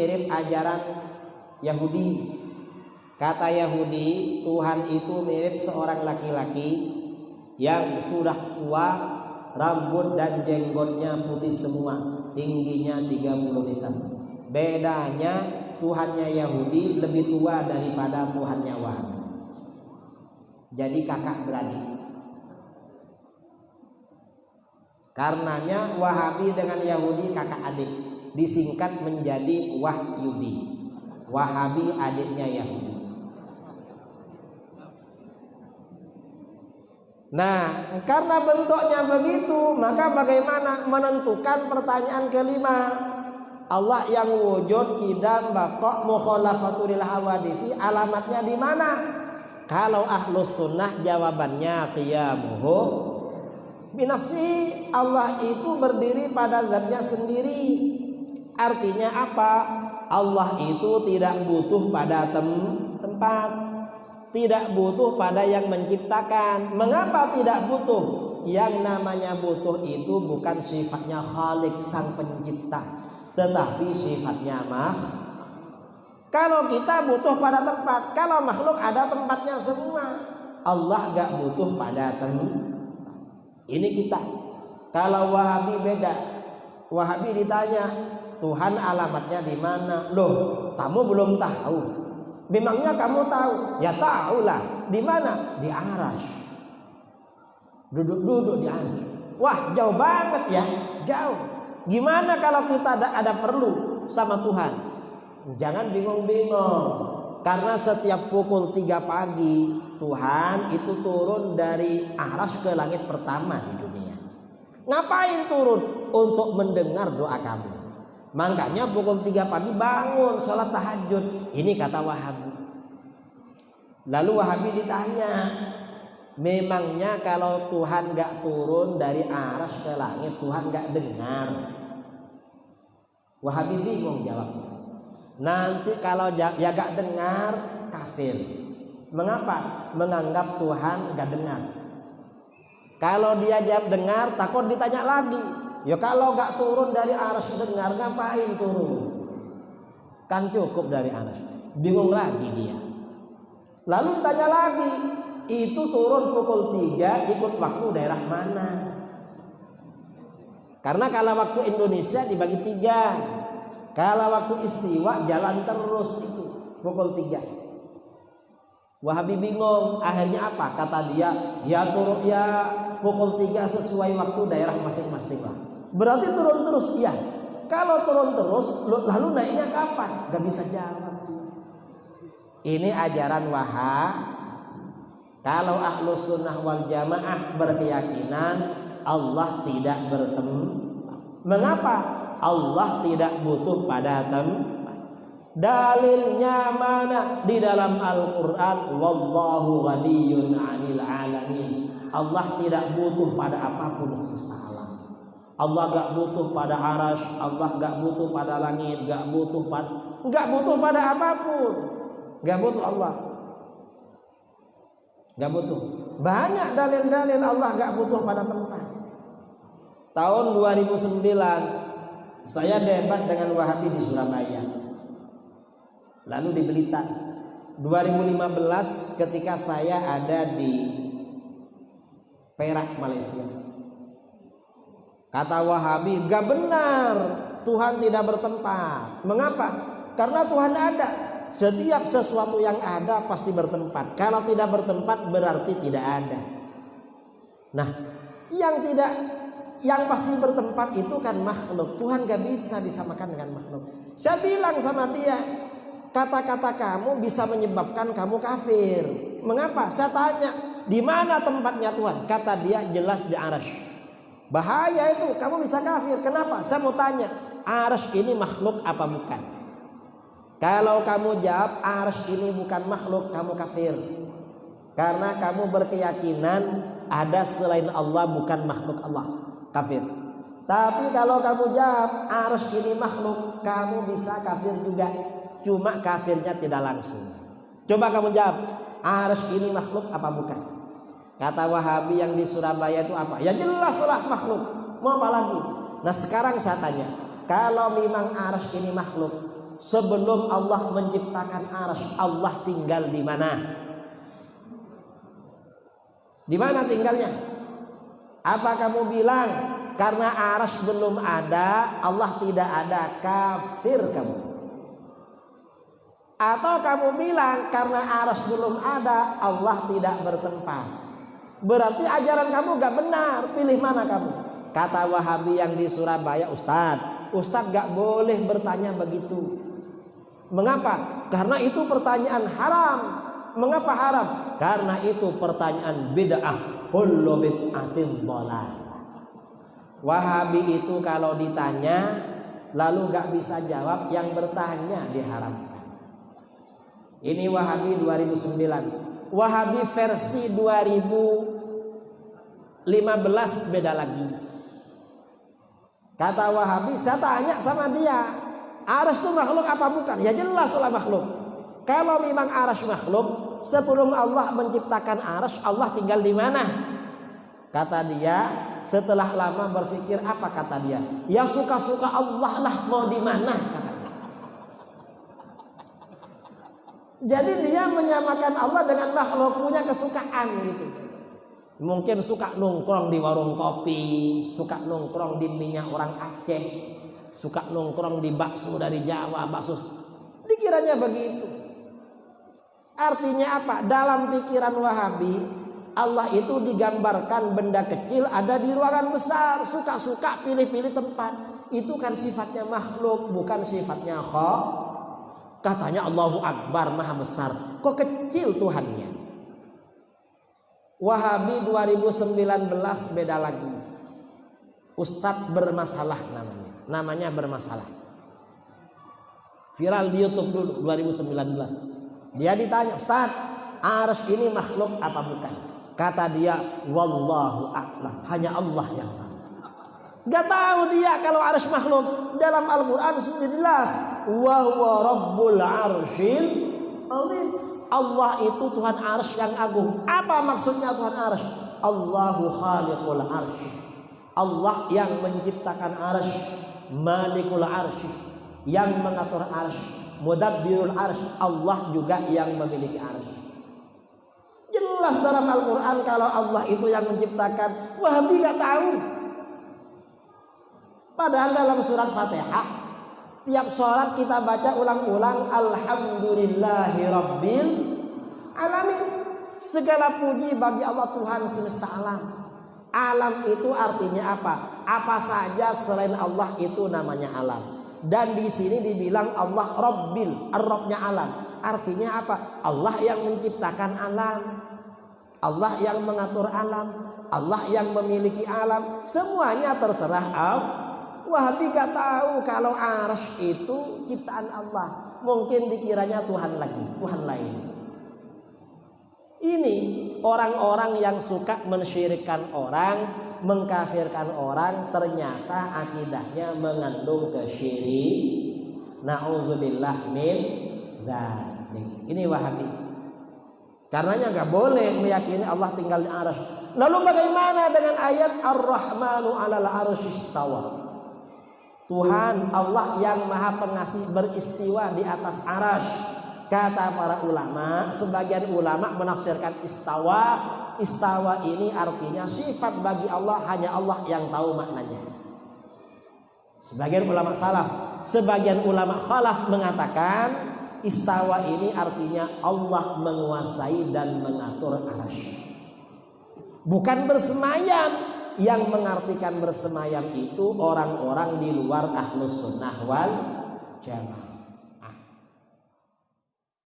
mirip ajaran Yahudi. Kata Yahudi, Tuhan itu mirip seorang laki-laki yang sudah tua, rambut dan jenggotnya putih semua, tingginya 30 meter. Bedanya Tuhannya Yahudi lebih tua daripada Tuhannya Wahabi. Jadi kakak beradik. Karenanya Wahabi dengan Yahudi kakak adik, disingkat menjadi Wahyudi. Wahabi adiknya Yahudi. Nah, karena bentuknya begitu, maka bagaimana menentukan pertanyaan kelima? Allah yang wujud, qidam, baqa, mukhalafatul hawadifi, alamatnya di mana? Kalau ahlus sunnah jawabannya qiyamuhu binafsi. Allah itu berdiri pada zatnya sendiri. Artinya apa? Allah itu tidak butuh pada tempat, tidak butuh pada yang menciptakan. Mengapa tidak butuh? Yang namanya butuh itu bukan sifatnya Khalik sang pencipta, tetapi sifatnya makhluk. Kalau kita butuh pada tempat, kalau makhluk ada tempatnya semua. Allah gak butuh pada tempat. Ini kita. Kalau Wahabi beda. Wahabi ditanya, Tuhan alamatnya di mana? Loh, kamu belum tahu. Memangnya kamu tahu? Ya tahulah. Di mana? Di Arasy. Duduk di Arasy. Wah, jauh banget ya. Jauh. Gimana kalau kita ada perlu sama Tuhan? Jangan bingung-bingung. Karena setiap pukul 3 pagi Tuhan itu turun dari Arasy ke langit pertama di dunia. Ngapain turun? Untuk mendengar doa kamu. Makanya pukul 3 pagi bangun sholat tahajud. Ini kata Wahabi. Lalu Wahabi ditanya, memangnya kalau Tuhan gak turun dari Arasy ke langit, Tuhan gak dengar? Wahabi bingung jawabnya. Nanti kalau ya gak dengar, kafir. Mengapa? Menganggap Tuhan gak dengar. Kalau dia jawab dengar, takut ditanya lagi. Ya kalau gak turun dari Arasy dengar, ngapain turun? Kan cukup dari Arasy. Bingung lagi dia. Lalu ditanya lagi, itu turun pukul 3 ikut waktu daerah mana? Karena kalau waktu Indonesia dibagi 3. Kalau waktu istiwa jalan terus itu pukul 3. Wahabi bingung, akhirnya apa? Kata dia, ya turun ya pukul 3 sesuai waktu daerah masing-masing lah. Berarti turun terus, iya. Kalau turun terus, lalu naiknya kapan? Gak bisa jawab. Ini ajaran Wahabi. Kalau ahlus sunnah wal jamaah berkeyakinan Allah tidak bertemu. Mengapa? Allah tidak butuh pada tempat. Dalilnya mana? Di dalam Al-Quran, wallahu ghaniyun 'anil 'alamin. Allah tidak butuh pada apapun semesta alam. Allah gak butuh pada Arasy, Allah gak butuh pada langit, gak butuh pada apapun. Gak butuh Allah. Gak butuh. Banyak dalil-dalil Allah gak butuh pada tempat. Tahun 2009 saya debat dengan Wahabi di Surabaya. Lalu di Blitar. 2015 ketika saya ada di Perak, Malaysia. Kata Wahabi, gak benar Tuhan tidak bertempat. Mengapa? Karena Tuhan ada. Setiap sesuatu yang ada pasti bertempat. Kalau tidak bertempat berarti tidak ada. Nah, yang pasti bertempat itu kan makhluk. Tuhan gak bisa disamakan dengan makhluk. Saya bilang sama dia, kata-kata kamu bisa menyebabkan kamu kafir. Mengapa? Saya tanya, di mana tempatnya Tuhan? Kata dia, jelas di Arasy. Bahaya itu, kamu bisa kafir. Kenapa? Saya mau tanya, Arasy ini makhluk apa bukan? Kalau kamu jawab Arasy ini bukan makhluk, kamu kafir. Karena kamu berkeyakinan ada selain Allah bukan makhluk Allah. Kafir. Tapi kalau kamu jawab Arasy ini makhluk, kamu bisa kafir juga. Cuma kafirnya tidak langsung. Coba kamu jawab, Arasy ini makhluk apa bukan? Kata Wahabi yang di Surabaya itu apa? Ya jelaslah makhluk. Mau apa lagi? Nah sekarang saya tanya, kalau memang Arasy ini makhluk, sebelum Allah menciptakan arsy, Allah tinggal di mana? Di mana tinggalnya? Apa kamu bilang karena arsy belum ada, Allah tidak ada, kafir kamu? Atau kamu bilang karena arsy belum ada, Allah tidak bertempat? Berarti ajaran kamu gak benar. Pilih mana kamu? Kata Wahabi yang di Surabaya, Ustadz gak boleh bertanya begitu. Mengapa? Karena itu pertanyaan haram. Mengapa haram? Karena itu pertanyaan bid'ah. Kullu bid'atin dhalalah. Wahabi itu kalau ditanya lalu gak bisa jawab, yang bertanya diharamkan. Ini Wahabi 2009. Wahabi versi 2015 beda lagi. Kata Wahabi, saya tanya sama dia, arsy itu makhluk apa bukan? Ya jelas lah makhluk. Kalau memang arsy makhluk, sebelum Allah menciptakan arsy, Allah tinggal di mana? Kata dia, setelah lama berpikir, apa kata dia? Ya suka-suka Allah lah, mau di mana? Kata dia. Jadi dia menyamakan Allah dengan makhluk, punya kesukaan gitu. Mungkin suka nongkrong di warung kopi, suka nongkrong di minyak orang Aceh, suka nongkrong di bakso dari Jawa, bakso. Dikiranya begitu. Artinya apa? Dalam pikiran Wahabi, Allah itu digambarkan benda kecil ada di ruangan besar, suka-suka pilih-pilih tempat. Itu kan sifatnya makhluk, bukan sifatnya khaliq. Katanya Allahu Akbar, maha besar. Kok kecil Tuhannya? Wahabi 2019 beda lagi. Ustadz bermasalah namanya. Namanya bermasalah. Viral di YouTube dulu 2019. Dia ditanya, Ustadz, arsy ini makhluk apa bukan? Kata dia, wallahu a'lam. Hanya Allah yang tahu. Gak tahu dia kalau arsy makhluk. Dalam Al-Quran sudah jelas. Wa huwa rabbul arsyil azim. Allah itu Tuhan arsy yang agung. Apa maksudnya Tuhan arsy? Allahu khaliqul arsy. Allah yang menciptakan arsy, malikul arsy, yang mengatur arsy, mudabbirul arsy. Allah juga yang memiliki arsy. Jelas dalam Al-Quran kalau Allah itu yang menciptakan. Wahabi gak tahu. Padahal dalam surat Fatihah, tiap sholat kita baca ulang-ulang, alhamdulillahi rabbil alamin. Segala puji bagi Allah Tuhan semesta alam. Alam itu artinya apa? Apa saja selain Allah itu namanya alam. Dan di sini dibilang Allah Rabbil, Ar-Rabbnya alam. Artinya apa? Allah yang menciptakan alam, Allah yang mengatur alam, Allah yang memiliki alam. Semuanya terserah Allah. Wahabi gak tahu kalau arsy itu ciptaan Allah. Mungkin dikiranya Tuhan lagi, Tuhan lain. Ini orang-orang yang suka mensyirikkan orang, mengkafirkan orang, ternyata akidahnya mengandung kesyirik. Na'udzubillah min dzalik. Ini Wahabi. Karenanya gak boleh meyakini Allah tinggal di arsy. Lalu bagaimana dengan ayat Ar-Rahmanu 'alal arsy istawa? Tuhan Allah yang maha pengasih beristiwa di atas arsy. Kata para ulama, sebagian ulama menafsirkan istawa. Istawa ini artinya sifat bagi Allah, hanya Allah yang tahu maknanya. Sebagian ulama salaf, sebagian ulama khalaf mengatakan istawa ini artinya Allah menguasai dan mengatur arsy. Bukan bersemayam. Yang mengartikan bersemayam itu orang-orang di luar Ahlus Sunnah wal Jamaah.